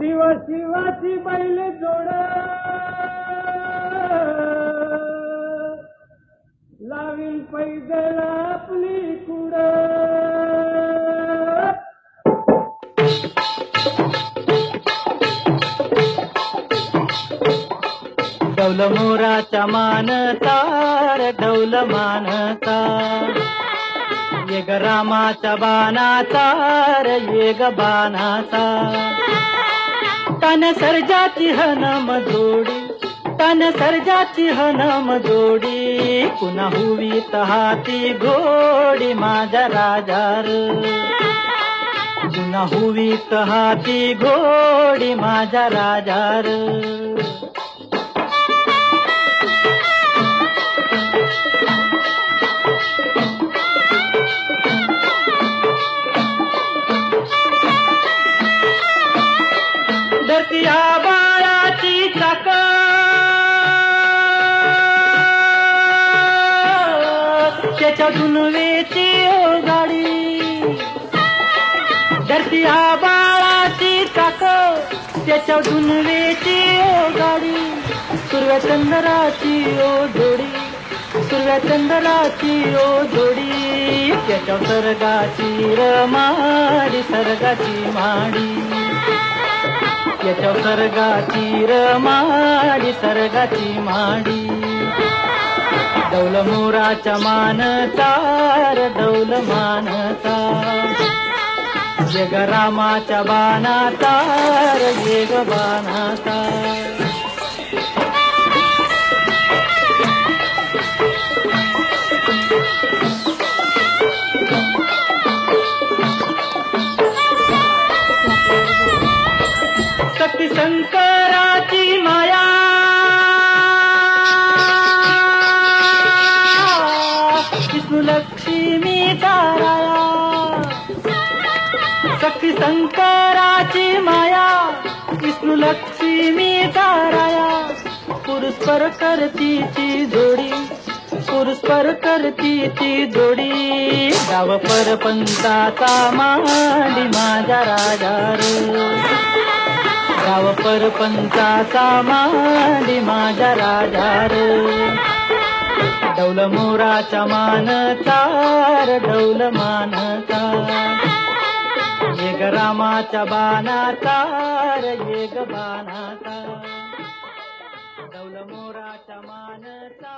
शिवा शिवाची बैल जोड लावील पैदल आपली कुड डौल मोराच्या मानता डौल मानता ये ग रामाच्या बाणाचा ये ग बाणाचा तन सर्जाची हनम जोडी तन सर्जाची हनम जोडी पुन्हा हुवीत हाती घोडी माझ्या राजार पुन्हा हुवीत हाती घोडी माझ्या राजार धरतीया बाळाची चाक त्याच्या दुनवेची गाडी धरतीया बाळाची चाक त्याच्या दुनवेची गाडी सुरव्या चंद्राची ओ जोडी सुरव्या चंद्राची ओ जोडी त्याच्या सर्गाची रमाडी सर्गाची माडी त्याच्या सर्गाची रमाडी सर्गाची माडी डौल मोराच्या मानता डौल मानता जग रामाच्या बाणाचा ये ग बाणाचा शक्ती शंकराची माया विष्णू लक्ष्मीचा राया शक्ती शंकराची माया विष्णू लक्ष्मीचा राया पुरुषपर करती ती जोडी पुरुषपर करती ती जोडी गाव परपंचाचा मांडी माझ्या राजार गाव परपंचाचा मांडी माझ्या राजार डौल मोराच्या मानता डौल मानता ये ग रामाच्या बाणाचा ये ग बाणाचा डौल मोराच्या मानता